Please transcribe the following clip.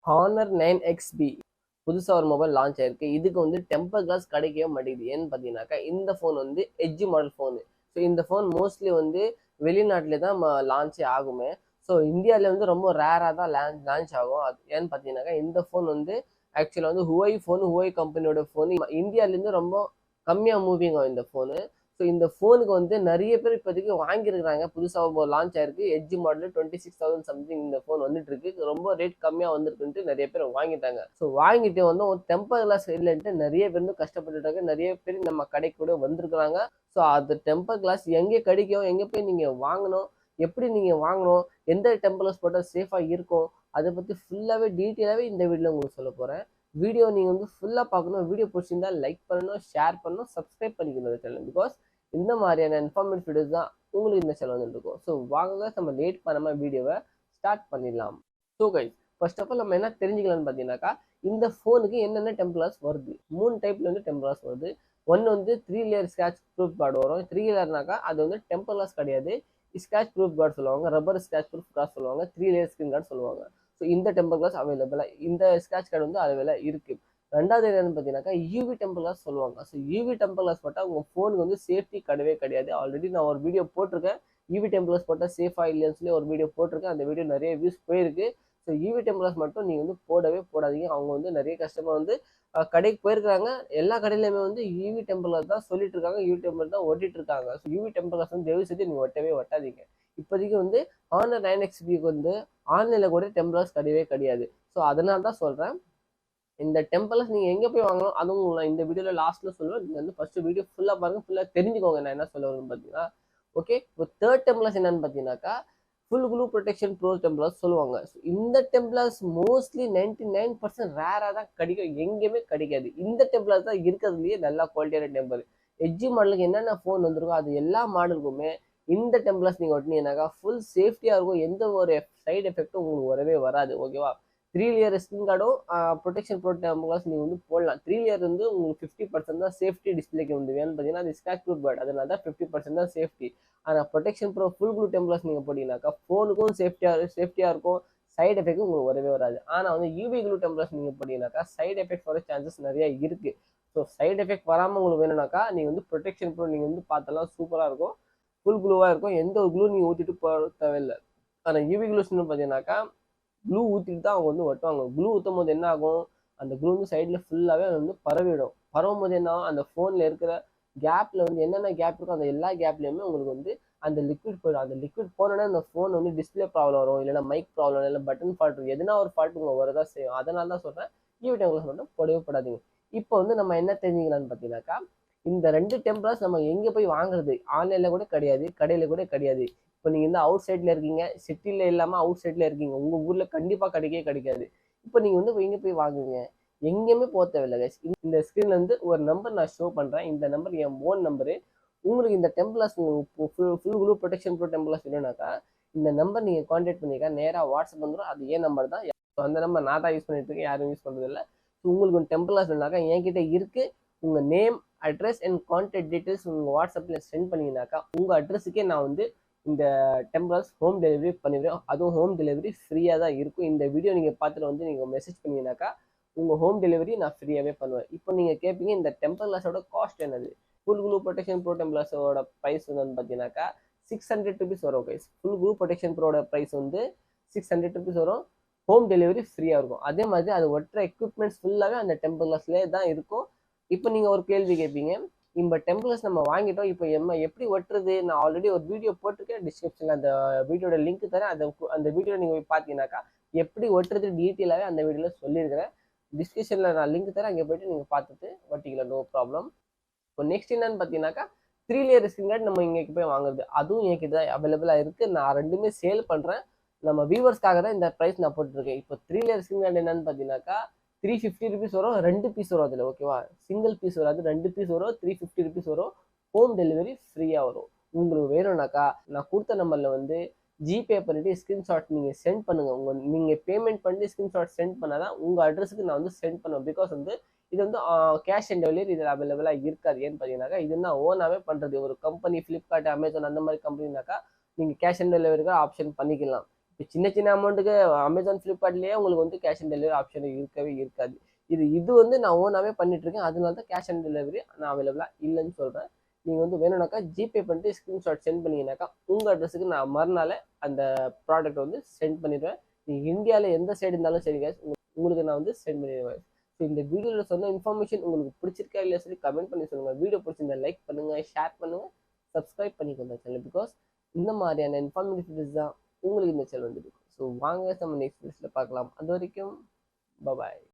Honor 9XB புதுசா ஒரு mobile launch ஆயிருக்கு. இதுக்கு வந்து டெம்பர் கிளாஸ் கிடைக்கவே மாட்டேங்குது. ஏன்னு பார்த்தீங்கன்னாக்கா, இந்த ஃபோன் வந்து எட்ஜ் மாடல் ஃபோனு. ஸோ இந்த ஃபோன் மோஸ்ட்லி வந்து வெளிநாட்டில தான் லான்ச்சே ஆகுமே. ஸோ இந்தியாவில வந்து ரொம்ப ரேரா தான் லான்ச் ஆகும். அது ஏன்னு பார்த்தீங்கன்னாக்கா, இந்த ஃபோன் வந்து ஆக்சுவலா வந்து ஹுவை கம்பெனியோட ஃபோன். இந்தியாவிலேருந்து ரொம்ப கம்மியா மூவிங் ஆகும் இந்த ஃபோனு. ஸோ இந்த ஃபோனுக்கு வந்து நிறைய பேர் இப்போதைக்கு வாங்கியிருக்கிறாங்க. புதுசாக லான்ச் ஆயிருக்கு. எட்ஜ் மாடல் 26,000 சம்திங் இந்த ஃபோன் வந்துட்டு இருக்கு. ரொம்ப ரேட் கம்மியாக வந்திருக்குன்ட்டு நிறைய பேர் வாங்கிட்டாங்க. ஸோ வாங்கிட்டு வந்து ஒரு டெம்பர் கிளாஸ் இல்லைன்ட்டு நிறைய பேர் வந்து கஷ்டப்பட்டுட்டாங்க. நிறைய பேர் நம்ம கடைக்கு கூட வந்திருக்கிறாங்க. ஸோ அது டெம்பர் கிளாஸ் எங்கே கிடைக்கும், எங்கே போய் நீங்கள் வாங்கணும், எப்படி நீங்கள் வாங்கணும், எந்த டெம்பர் கிளாஸ் போட்டால் சேஃபாக இருக்கும், அதை பற்றி ஃபுல்லாகவே டீட்டெயிலாகவே இந்த வீடியோவில் உங்களுக்கு சொல்ல போகிறேன். வீடியோ நீங்கள் வந்து ஃபுல்லாக பார்க்கணும். வீடியோ பிடிச்சிருந்தா லைக் பண்ணணும், ஷேர் பண்ணணும், சப்ஸ்கிரைப் பண்ணிக்கணும் சேனல். பிகாஸ் இந்த மாதிரியான இன்ஃபார்மேட்டிவ் வீடியோஸ் தான் உங்களுக்கு இந்த சேனல் வந்துட்டு இருக்கும். ஸோ வாங்க நம்ம லேட் பண்ணாமல் வீடியோவை ஸ்டார்ட் பண்ணிடலாம். So guys, first of all நம்ம என்ன தெரிஞ்சுக்கலாம்னு பார்த்தீங்கன்னாக்கா, இந்த ஃபோனுக்கு என்னென்ன டெம்பர்ஸ் வருது. 3 டைப்ல வந்து டெம்பர்ஸ் வருது. ஒன்று வந்து 3 லேயர் ஸ்கிராச் ப்ரூஃப் கார்டு வரும். 3 லேயர்னாக்கா அது வந்து டெம்பர் கிளாஸ் கிடையாது, ஸ்கிராச் ப்ரூஃப் கார்டு சொல்லுவாங்க, ரப்பர் ஸ்கிராச் ப்ரூஃப் கார்டு சொல்லுவாங்க, 3 லேயர் ஸ்கிரீன் கார்டு சொல்லுவாங்க. ஸோ இந்த டெம்பர் கிளாஸ் அவைலபிளாக, இந்த ஸ்கிராச் கார்டு வந்து அவைலபிளாக இருக்கு. ரெண்டாவது என்னன்னு பார்த்தீங்கன்னாக்கா, யூவி டெம்பர் கிளாஸ் சொல்லுவாங்க. ஸோ யூவி டெம்பர் கிளாஸ் போட்டால் உங்கள் ஃபோனுக்கு வந்து சேஃப்டி கிடையாது. ஆல்ரெடி நான் ஒரு வீடியோ போட்டிருக்கேன். யூவி டெம்பர் கிளாஸ் போட்டால் சேஃபாக இல்லைன்னு சொல்லி ஒரு வீடியோ போட்டிருக்கேன். அந்த வீடியோ நிறைய வியூஸ் போயிருக்கு. ஸோ யூவி டெம்பர் கிளாஸ் மட்டும் நீங்கள் வந்து போடவே போடாதீங்க. அவங்க வந்து நிறைய கஸ்டமர் வந்து கடைக்கு போயிருக்காங்க. எல்லா கடையிலுமே வந்து யூவி டெம்பர் கிளாஸ் தான் சொல்லிட்டு இருக்காங்க, யூவி டெம்பர் தான் ஒட்டிட்டு இருக்காங்க. ஸோ யூவி டெம்பர் கிளாஸ் வந்து தயவு செய்து நீங்கள் ஒட்டாதீங்க. இப்போதைக்கு வந்து Honor 9XBக்கு வந்து ஆன்லைனில் கூட டெம்பர் கிளாஸ் கிடையாது. ஸோ அதனால தான் சொல்கிறேன். இந்த டெம்பர்ஸ் நீங்கள் எங்கே போய் வாங்கணும் அதுவும் நான் இந்த வீடியோவில் லாஸ்ட்டில் சொல்லுவேன். நீங்கள் வந்து ஃபஸ்ட்டு வீடியோ ஃபுல்லாக பாருங்கள், ஃபுல்லாக தெரிஞ்சுக்கோங்க நான் என்ன சொல்ல வரும்னு பார்த்தீங்கன்னா. ஓகே, இப்போ தேர்ட் டெம்பர்ஸ் என்னன்னு பார்த்தீங்கன்னாக்கா, full glue protection pro tempers சொல்லுவாங்க. ஸோ இந்த டெம்பர்ஸ் மோஸ்ட்லி 99% ரேராக தான் கிடைக்கும், எங்கேயுமே கிடைக்காது. இந்த டெம்பர்ஸ் தான் இருக்கிறதுலையே நல்லா குவாலிட்டியான டெம்பர். எட்ஜ் மாடலுக்கு என்னென்ன ஃபோன் வந்துருக்கோ அது எல்லா மாடலுக்குமே இந்த டெம்பர்ஸ் நீங்கள் ஒட்டினீங்கன்னாக்கா ஃபுல் சேஃப்டியாக இருக்கும். எந்த ஒரு சைடு எஃபெக்ட்டும் உங்களுக்கு வரவே வராது. ஓகேவா? 3 லேயர் ஸ்கிரீன் கார்டும் ப்ரொடெக்ஷன் ப்ரோ டெம்பர் கிளாஸ் நீங்கள் வந்து போடலாம். 3 லேயர் வந்து உங்களுக்கு 50% தான் சேஃப்டி டிஸ்பிளேக்கு வந்து வேணும்னு பார்த்தீங்கன்னா அது ஸ்கிராச் ப்ரூஃப் கார்டு, அதனால தான் 50% தான் சேஃப்டி. ஆனால் protection pro full glue temper glass நீங்கள் போட்டீங்கன்னாக்கா ஃபோனுக்கும் சேஃப்டியாக இருக்கும், சைடு எஃபெக்ட்டும் உங்களுக்கு வரவே வராது. ஆனால் வந்து யூவி க்ளூ டெம்பர் கிளாஸ் நீங்கள் போட்டீங்கன்னாக்கா சைடு எஃபெக்ட் வர சான்சஸ் நிறைய இருக்குது. ஸோ சைடு எஃபெக்ட் வராமல் உங்களுக்கு வேணும்னாக்கா நீங்கள் வந்து ப்ரொடெக்ஷன் ப்ரோ நீங்கள் வந்து பார்த்தலாம், சூப்பராக இருக்கும், ஃபுல் க்ளூவாக இருக்கும், எந்த ஒரு க்ளூ நீங்கள் ஊற்றிட்டு போக தேவையில்லை. ஆனால் யூவி க்ளூஸ்ன்னு பார்த்தீங்கன்னாக்கா க்ளூ ஊற்றிட்டு தான் அவங்க வந்து ஒட்டுவாங்க. க்ளூ ஊற்றும் போது என்ன ஆகும், அந்த க்ளூ வந்து சைடில் ஃபுல்லாகவே வந்து பரவிடும். பரவும் போது என்ன ஆகும், அந்த ஃபோனில் இருக்கிற கேப்பில் வந்து என்னென்ன கேப் இருக்கோ அந்த எல்லா கேப்லேயுமே உங்களுக்கு வந்து அந்த லிக்விட் போயிடும். அந்த லிக்விட் போனோன்னா அந்த ஃபோன் வந்து டிஸ்பிளே ப்ராப்ளம் வரும், இல்லைனா மைக் ப்ராப்ளம், இல்லை பட்டன் ஃபால்ட், எதுனா ஒரு ஃபால்ட் உங்களுக்கு வரதான் செய்யும். அதனால தான் சொல்கிறேன், யூவி டெம்பர்ஸ் மட்டும் போடவே போடாதீங்க. இப்போ வந்து நம்ம என்ன தெரிஞ்சுக்கலாம்னு பார்த்தீங்கன்னாக்கா, இந்த 2 டெம்பர்ஸ் நம்ம எங்கே போய் வாங்குறது, ஆன்லைனில் கூட கிடையாது, கடையில் கூட கிடையாது. இப்போ நீங்கள் வந்து அவுட் சைடில் இருக்கீங்க, சிட்டியில் இல்லாமல் அவுட் சைடில் இருக்கீங்க, உங்கள் ஊரில் கண்டிப்பாக கிடைக்காது. இப்போ நீங்கள் வந்து எங்கே போய் வாங்குங்க, எங்கேயுமே போக தேவையில்லை கைஸ். இந்த ஸ்க்ரீனில் வந்து ஒரு நம்பர் நான் ஷோ பண்ணுறேன். இந்த நம்பர் என் ஓன் நம்பரு. உங்களுக்கு இந்த tempers full glue protection pro tempers வேணும்னாக்கா இந்த நம்பர் நீங்கள் கான்டாக்ட் பண்ணிக்க, நேராக வாட்ஸ்அப் வந்துடும். அது ஏன் நம்பர் தான், அந்த நம்பர் நான் தான் யூஸ் பண்ணிட்டு இருக்கேன், யாரும் யூஸ் பண்ணுறது இல்லை. ஸோ உங்களுக்கு ஒரு டெம்பர்ஸ் வேணுனாக்கா என்கிட்ட இருக்குது. உங்கள் name, address and contact details உங்கள் வாட்ஸ்அப்பில் சென்ட் பண்ணிங்கனாக்கா உங்கள் அட்ரஸுக்கே நான் வந்து இந்த டெம்பர்ஸ் ஹோம் டெலிவரி பண்ணிடுறோம். அதுவும் ஹோம் டெலிவரி ஃப்ரீயாக தான் இருக்கும். இந்த வீடியோ நீங்கள் பார்த்துட்டு வந்து நீங்கள் மெசேஜ் பண்ணீங்கன்னாக்கா உங்கள் ஹோம் டெலிவரி நான் ஃப்ரீயாகவே பண்ணுவேன். இப்போ நீங்கள் கேட்பீங்க இந்த டெம்பர் கிளாஸோட காஸ்ட் என்னது. Full glue protection pro temper கிளாஸோட ப்ரைஸ் வந்து பார்த்தீங்கன்னாக்கா 600 ருபீஸ் வரும் கைஸ். ஃபுல் க்ளூ ப்ரொடெக்ஷன் ப்ரோட ப்ரைஸ் வந்து 600 ருபீஸ் வரும். ஹோம் டெலிவரி ஃப்ரீயாக இருக்கும். அதே மாதிரி அது ஒட்டுற எக்யூப்மெண்ட்ஸ் ஃபுல்லாகவே அந்த டெம்பர் கிளாஸ்லேயே தான் இருக்கும். இப்போ நீங்கள் ஒரு கேள்வி கேட்பீங்க, இந்த டெம்ப்ளேட்ஸ் நம்ம வாங்கிட்டோம், இப்போ எப்படி ஒட்டுறது, நான் ஆல்ரெடி ஒரு வீடியோ போட்டிருக்கேன், டிஸ்கிரிப்ஷனில் அந்த வீடியோட லிங்க் தரேன். அந்த வீடியோ நீங்கள் போய் பார்த்தீங்கன்னாக்கா எப்படி ஒட்டுறது டீட்டெயிலாகவே அந்த வீடியோவில் சொல்லியிருக்கிறேன். டிஸ்கிரிப்ஷனில் நான் லிங்க் தரேன், அங்கே போய்ட்டு நீங்கள் பார்த்துட்டு ஒட்டிக்கலாம், நோ ப்ராப்ளம். இப்போ நெக்ஸ்ட் என்னன்னு பார்த்தீங்கன்னாக்கா 3 லேயர் ஸ்கிரீன் கார்டு நம்ம இங்கே போய் வாங்குறது, அதுவும் என்கிட்ட அவைலபிளாக இருக்குது. நான் ரெண்டுமே சேல் பண்ணுறேன். நம்ம வியூவர்ஸ்க்காக தான் இந்த ப்ரைஸ் நான் போட்டுருக்கேன். இப்போ 3 லேயர் ஸ்கிரீன் கார்டு என்னன்னு பார்த்தீங்கன்னாக்கா 350 ருபீஸ் வரும், 2 பீஸ் வரும் அதில். ஓகேவா? சிங்கிள் பீஸ் வராது, 2 பீஸ் வரும், 350 ருபீஸ் வரும். ஹோம் டெலிவரி ஃப்ரீயாக வரும். உங்களுக்கு வேணும்னாக்கா நான் கொடுத்த நம்பரில் வந்து ஜிபே பண்ணிவிட்டு ஸ்க்ரீன்ஷாட் நீங்கள் சென்ட் பண்ணுங்கள். நீங்கள் பேமெண்ட் பண்ணிட்டு ஸ்க்ரீன்ஷாட் சென்ட் பண்ணால் தான் உங்கள் அட்ரஸுக்கு நான் வந்து சென்ட் பண்ணுவேன். பிகாஸ் வந்து இது வந்து கேஷ் ஆன் டெலிவரி இதில் அவைலபிளாக இருக்காது. ஏன்னு பார்த்தீங்கன்னாக்கா இது நான் ஓனாகவே பண்ணுறது. ஒரு கம்பெனி ஃப்ளிப்கார்ட், அமேசான் அந்த மாதிரி கம்பெனினாக்கா நீங்கள் கேஷ் ஆன் டெலிவரிக்கு ஆப்ஷன் பண்ணிக்கலாம். இப்போ சின்ன சின்ன அமௌண்ட்டுக்கு அமேசான் ஃப்ளிப்கார்ட்லேயே உங்களுக்கு வந்து கேஷ் ஆன் டெலிவரி ஆப்ஷன் இருக்கவே இருக்காது. இது வந்து நான் ஓனாகவே பண்ணிட்டு இருக்கேன். அதனால தான் கேஷ் ஆன் டெலிவரி நான் அவைலபிளாக இல்லைன்னு சொல்கிறேன். நீங்கள் வந்து வேணும்னாக்கா ஜிபே பண்ணிட்டு ஸ்க்ரீன்ஷாட் சென்ட் பண்ணீங்கன்னாக்கா உங்கள் அட்ரஸுக்கு நான் மறுநாள் அந்த ப்ராடக்ட் வந்து சென்ட் பண்ணிடுவேன். நீங்கள் இந்தியாவில் எந்த சைடு இருந்தாலும் சரி guys, உங்களுக்கு நான் வந்து சென்ட் பண்ணிடுவேன். ஸோ இந்த வீடியோவில் சொன்ன இன்ஃபர்மேஷன் உங்களுக்கு பிடிச்சிருக்கா இல்லையா சொல்லி கமெண்ட் பண்ணி சொல்லுங்கள். வீடியோ பிடிச்சிருந்தா லைக் பண்ணுங்கள், ஷேர் பண்ணுங்கள், சப்ஸ்கிரைப் பண்ணிக்கோங்க சேனல். பிகாஸ் இந்த மாதிரியான இன்ஃபார்மேட்டிவ் வீடியோஸ் தான் உங்களுக்கு இந்த சேனல் வந்துருக்கு. ஸோ வாங்க நம்ம நெக்ஸ்ட் வீடியோஸில் பார்க்கலாம். அது வரைக்கும் பாய்.